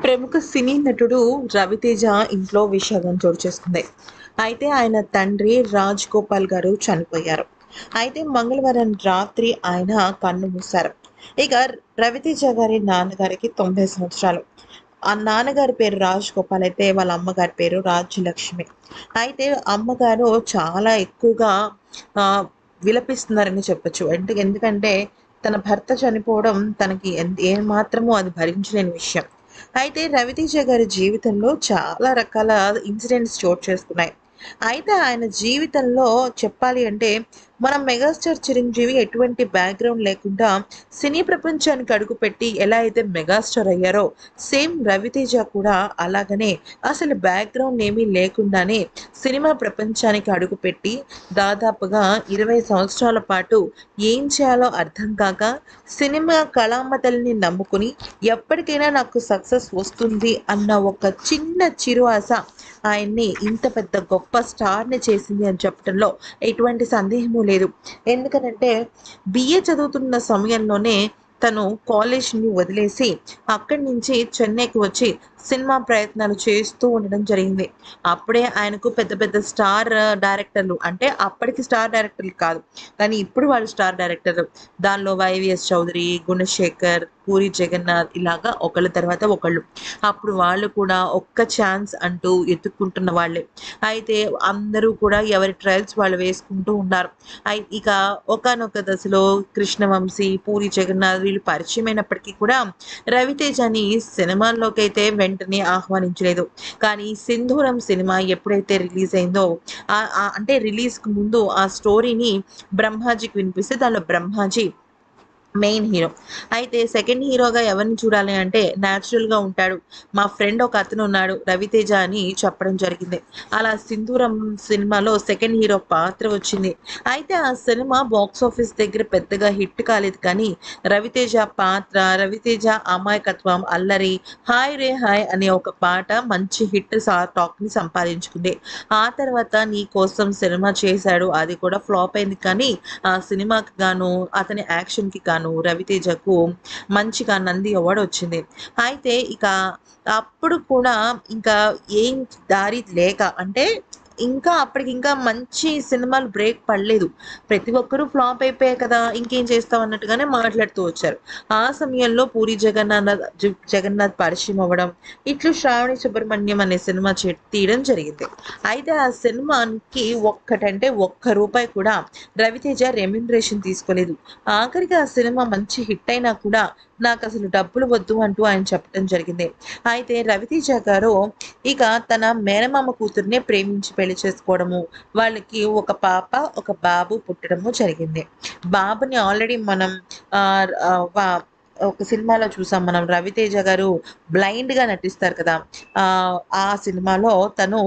ప్రముఖ సినీ నటుడు రవితేజ ఇంట్లో విషాదం చోటు చేసుకుంది. అయితే ఆయన తండ్రి రాజ్ గోపాల్ గారు చనిపోయారు. అయితే మంగళవారం రాత్రి ఆయన కన్ను మూశారు. ఇక రవితేజ గారి నాన్నగారికి 90 సంవత్సరాలు. ఆ నాన్నగారి పేరు రాజ్ గోపాల్ అయితే వాళ్ళ అమ్మగారి పేరు రాజ్యలక్ష్మి. అయితే అమ్మగారు చాలా ఎక్కువగా ఆహ్, విలపిస్తున్నారని చెప్పొచ్చు. ఎందుకంటే తన భర్త చనిపోవడం తనకి ఏమాత్రమూ అది భరించలేని విషయం. అయితే రవితేజ గారి జీవితంలో చాలా రకాల ఇన్సిడెంట్స్ చోటు చేసుకున్నాయి. అయితే ఆయన జీవితంలో చెప్పాలి అంటే మనం మెగాస్టార్ చిరంజీవి ఎటువంటి బ్యాక్‌గ్రౌండ్ లేకుండా సినీ ప్రపంచానికి అడుగుపెట్టి ఎలా అయితే మెగాస్టార్ అయ్యారో సేమ్ రవితేజ కూడా అలాగనే అసలు బ్యాక్‌గ్రౌండ్ ఏమీ లేకుండానే సినిమా ప్రపంచానికి అడుగుపెట్టి దాదాపుగా 20 సంవత్సరాల పాటు ఏం చేయాలో అర్థం కాక సినిమా కళామతల్ని నమ్ముకుని ఎప్పటికైనా నాకు సక్సెస్ వస్తుంది అన్న ఒక చిన్న చిరు ఆశ ఆయన్ని ఇంత పెద్ద గొప్ప స్టార్‌ని చేసింది అని చెప్పటంలో ఎటువంటి సందేహము లేదు. ఎందుకనంటే బీఏ చదువుతున్న సమయంలోనే తను కాలేజ్‌ని వదిలేసి అక్కడి నుంచి చెన్నైకి వచ్చి సినిమా ప్రయత్నాలు చేస్తూ ఉండడం జరిగింది. అప్పుడే ఆయనకు పెద్ద పెద్ద స్టార్ డైరెక్టర్లు అంటే అప్పటికి స్టార్ డైరెక్టర్లు కాదు. కానీ ఇప్పుడు వాళ్ళు స్టార్ డైరెక్టర్లు. దానిలో వైవీఎస్ చౌదరి, గుణశేఖర్, పూరి జగన్నాథ్ ఇలాగా ఒకళ్ళ తర్వాత ఒకళ్ళు. అప్పుడు వాళ్ళు కూడా ఒక్క ఛాన్స్ అంటూ ఎతుక్కుంటున్న వాళ్ళే. అయితే అందరూ కూడా ఎవరి ట్రయల్స్ వాళ్ళు వేసుకుంటూ ఉన్నారు. ఇక ఒకానొక దశలో కృష్ణవంశీ, పూరి జగన్నాథ్ వీళ్ళు పరిచయమైనప్పటికీ కూడా రవితేజని సినిమాల్లోకైతే వెంటనే ఆహ్వానించలేదు. కానీ 'సింధూరం' సినిమా ఎప్పుడైతే రిలీజ్ అయిందో అంటే రిలీజ్‌కి ముందు ఆ స్టోరీని బ్రహ్మాజీకి వినిపిస్తే దానిలో బ్రహ్మాజీ మెయిన్ హీరో. అయితే సెకండ్ హీరోగా ఎవరిని చూడాలి అంటే నేచురల్‌గా ఉంటాడు. మా ఫ్రెండ్ ఒక అతనున్నాడు 'రవితేజ' అని చెప్పడం జరిగింది. అలా 'సింధూరం' సినిమాలో సెకండ్ హీరో పాత్ర వచ్చింది. అయితే ఆ సినిమా బాక్స్ ఆఫీస్ దగ్గర పెద్దగా హిట్ కాలేదు కానీ రవితేజ పాత్ర, రవితేజ అమాయకత్వం, అల్లరి, 'హాయ్ రే హాయ్' అనే ఒక పాట మంచి హిట్ టాక్‌ని సంపాదించుకుంది. ఆ తర్వాత 'నీ కోసం' సినిమా చేశాడు. అది కూడా ఫ్లాప్ అయింది కానీ ఆ సినిమాకి గాను, అతని యాక్షన్‌కి గాను రవితేజకు మంచిగా నంది అవార్డ్ వచ్చింది. అయితే ఇక అప్పుడు కూడా ఇంకా ఏం దారి లేక అంటే ఇంకా అప్పటికింకా మంచి సినిమాలు బ్రేక్ పడలేదు. ప్రతి ఒక్కరు ఫ్లాప్ అయిపోయాయి కదా! ఇంకేం చేస్తాం అన్నట్టుగానే మాట్లాడుతూ వచ్చారు. ఆ సమయంలో పూరి జగన్నాథ్ పరిచయం అవ్వడం, ఇట్లు 'శ్రావణి సుబ్రహ్మణ్యం' అనే సినిమా తీయడం జరిగింది. అయితే ఆ సినిమాకి ఒక్కటంటే ఒక్క రూపాయి కూడా రవితేజ రెమ్యూనరేషన్ తీసుకోలేదు. ఆఖరికి ఆ సినిమా మంచి హిట్ అయినా కూడా నాకసలు డబ్బులు వద్దు అంటూ ఆయన చెప్పడం జరిగింది. అయితే రవితేజ గారు ఇక తన మేనమామ కూతుర్నే ప్రేమించి పెళ్లి చేసుకోవడము, వాళ్ళకి ఒక పాప, ఒక బాబు పుట్టడము జరిగింది. బాబుని ఆల్రెడీ మనం ఆహ్, ఆహ్, వ ఒక సినిమాలో చూసాం మనం. రవితేజ గారు బ్లైండ్‌గా నటిస్తారు కదా! ఆ సినిమాలో తను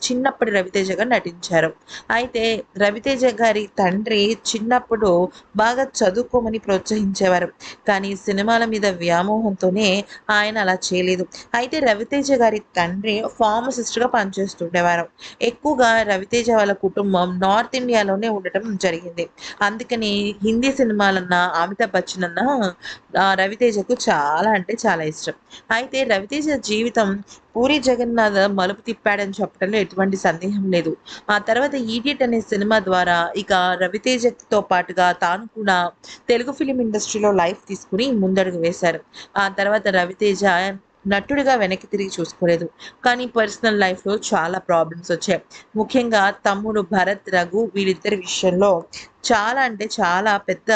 చిన్నప్పటి రవితేజ గారు నటించారు. అయితే రవితేజ గారి తండ్రి చిన్నప్పుడు బాగా చదువుకోమని ప్రోత్సహించేవారు. కానీ సినిమాల మీద వ్యామోహంతోనే ఆయన అలా చేయలేదు. అయితే రవితేజ గారి తండ్రి ఫార్మసిస్ట్‌గా పనిచేస్తుండేవారు. ఎక్కువగా రవితేజ వాళ్ళ కుటుంబం నార్త్ ఇండియాలోనే ఉండటం జరిగింది. అందుకని హిందీ సినిమాలన్నా, అమితాబ్ బచ్చన్ అన్నా రవితేజకు చాలా అంటే చాలా ఇష్టం. అయితే రవితేజ జీవితం పూరి జగన్నాథ్ మలుపు తిప్పాడని చెప్పడంలో ఎటువంటి సందేహం లేదు. ఆ తర్వాత 'ఈడియట్' అనే సినిమా ద్వారా ఇక రవితేజతో పాటుగా తాను కూడా తెలుగు ఫిల్మ్ ఇండస్ట్రీలో లైఫ్ తీసుకొని ముందడుగు వేశారు. ఆ తర్వాత రవితేజ నటుడిగా వెనక్కి తిరిగి చూసుకోలేదు. కానీ పర్సనల్ లైఫ్‌లో చాలా ప్రాబ్లమ్స్ వచ్చాయి. ముఖ్యంగా తమ్ముడు భరత్, రఘు వీళ్ళిద్దరి విషయంలో చాలా అంటే చాలా పెద్ద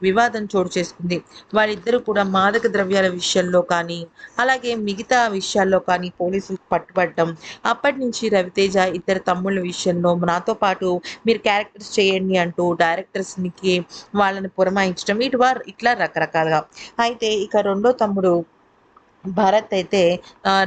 వివాదం చోటు చేసుకుంది. వాళ్ళిద్దరూ కూడా మాదక ద్రవ్యాల విషయంలో కానీ, అలాగే మిగతా విషయాల్లో కానీ పోలీసులకు పట్టుబడడం. అప్పటినుంచి రవితేజ ఇద్దరు తమ్ముళ్ళ విషయంలో నాతో పాటు మీరు క్యారెక్టర్స్ చేయండి అంటూ డైరెక్టర్స్‌నికి వాళ్ళని పురమాయించడం ఇట్లా రకరకాలుగా. అయితే ఇక రెండో తమ్ముడు భరత్ అయితే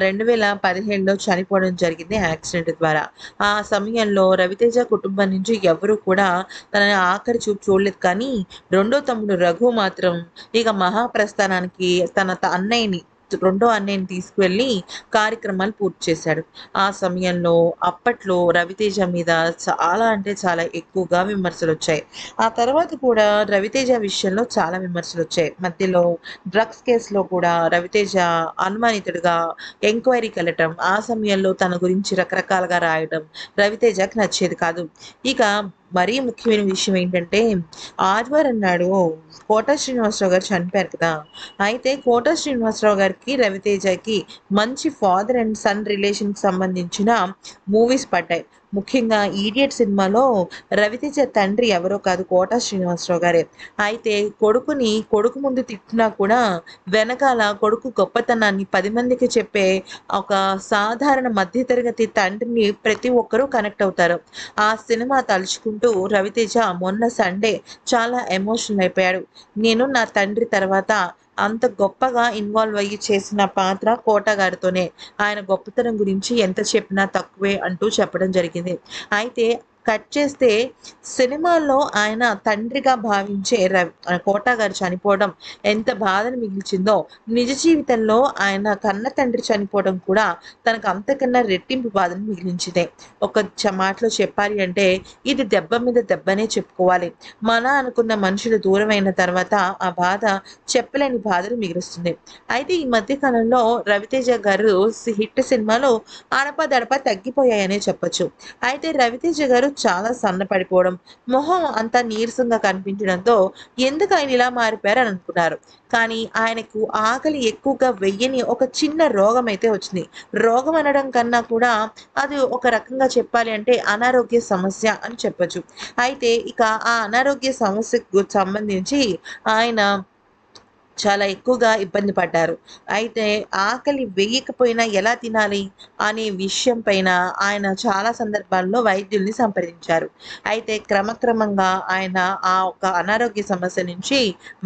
2017లో చనిపోవడం జరిగింది యాక్సిడెంట్ ద్వారా. ఆ సమయంలో రవితేజ కుటుంబం నుంచి ఎవరు కూడా తనని ఆఖరి చూపు చూడలేదు కానీ, రెండో తమ్ముడు రఘు మాత్రం ఇక మహాప్రస్థానానికి తన అన్నయ్యని రెండో అన్నయ్యని తీసుకువెళ్ళి కార్యక్రమాలు పూర్తి చేశాడు. ఆ సమయంలో అప్పట్లో రవితేజ మీద చాలా అంటే చాలా ఎక్కువగా విమర్శలొచ్చాయి. ఆ తర్వాత కూడా రవితేజ విషయంలో చాలా విమర్శలొచ్చాయి. మధ్యలో డ్రగ్స్ కేస్‌లో కూడా రవితేజ అనుమానితుడిగా ఎంక్వైరీకెళ్ళటం, ఆ సమయంలో తన గురించి రకరకాలుగా రాయడం రవితేజకి నచ్చేది కాదు. ఇక మరీ ముఖ్యమైన విషయం ఏంటంటే, ఆదివారం నాడు 'కోట శ్రీనివాసరావు' గారు చనిపోయారు కదా! అయితే 'కోట శ్రీనివాసరావు' గారికి, రవితేజకి మంచి ఫాదర్ అండ్ సన్ రిలేషన్‌కి సంబంధించిన మూవీస్ పడ్డాయి. ముఖ్యంగా 'ఈడియట్' సినిమాలో రవితేజ తండ్రి ఎవరో కాదు 'కోట శ్రీనివాసరావు' గారే. అయితే కొడుకు ముందు తిట్టినా కూడా వెనకాల కొడుకు గొప్పతనాన్ని 10 మందికి చెప్పే ఒక సాధారణ మధ్య తరగతి తండ్రిని ప్రతి ఒక్కరూ కనెక్ట్ అవుతారు. ఆ సినిమా తలుచుకుంటూ రవితేజ మొన్న సండే చాలా ఎమోషనల్ అయిపోయాడు. నేను నా తండ్రి తర్వాత అంత గొప్పగా ఇన్వాల్వ్ అయ్యి చేసిన పాత్ర కోట గారితోనే. ఆయన గొప్పతనం గురించి ఎంత చెప్పినా తక్కువే అంటూ చెప్పడం జరిగింది. అయితే కట్ చేస్తే సినిమాల్లో ఆయన తండ్రిగా భావించే 'కోట' గారు చనిపోవడం ఎంత బాధను మిగిల్చిందో, నిజ జీవితంలో ఆయన కన్న తండ్రి చనిపోవడం కూడా తనకు అంతకన్నా రెట్టింపు బాధను మిగిలించింది. ఒక మాటలో చెప్పాలి అంటే ఇది దెబ్బ మీద దెబ్బనే చెప్పుకోవాలి. మన అనుకున్న మనుషులు దూరమైన తర్వాత ఆ బాధ చెప్పలేని బాధను మిగులుస్తుంది. అయితే ఈ మధ్య కాలంలో రవితేజ గారు హిట్ సినిమాలు అడపాదడపా తగ్గిపోయాయనే చెప్పొచ్చు. అయితే రవితేజ గారు చాలా సన్నపడిపోవడం, మొహం అంతా నీరసంగా కనిపించడంతో ఎందుకు ఆయన ఇలా మారిపోయారని అనుకున్నారు. కానీ ఆయనకు ఆకలి ఎక్కువగా వెయ్యని ఒక చిన్న రోగం అయితే వచ్చింది. రోగం అనడం కన్నా కూడా అది ఒక రకంగా చెప్పాలి అంటే అనారోగ్య సమస్య అని చెప్పొచ్చు. అయితే ఇక ఆ అనారోగ్య సమస్యకు సంబంధించి ఆయన చాలా ఎక్కువగా ఇబ్బంది పడ్డారు. అయితే ఆకలి వేయకపోయినా ఎలా తినాలి అనే విషయం పైన ఆయన చాలా సందర్భాల్లో వైద్యుల్ని సంప్రదించారు. అయితే క్రమక్రమంగా ఆయన ఆ ఒక్క అనారోగ్య సమస్య నుంచి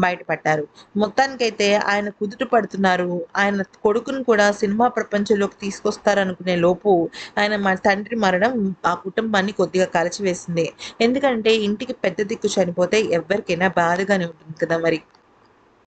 బయటపడ్డారు. మొత్తానికైతే ఆయన కుదుట పడుతున్నారు. ఆయన కొడుకుని కూడా సినిమా ప్రపంచంలోకి తీసుకొస్తారనుకునే లోపు తండ్రి మరణం ఆ కుటుంబాన్ని కొద్దిగా కలచివేసింది. ఎందుకంటే ఇంటికి పెద్ద దిక్కు చనిపోతే ఎవ్వరికైనా బాధగానే ఉంటుంది కదా మరి.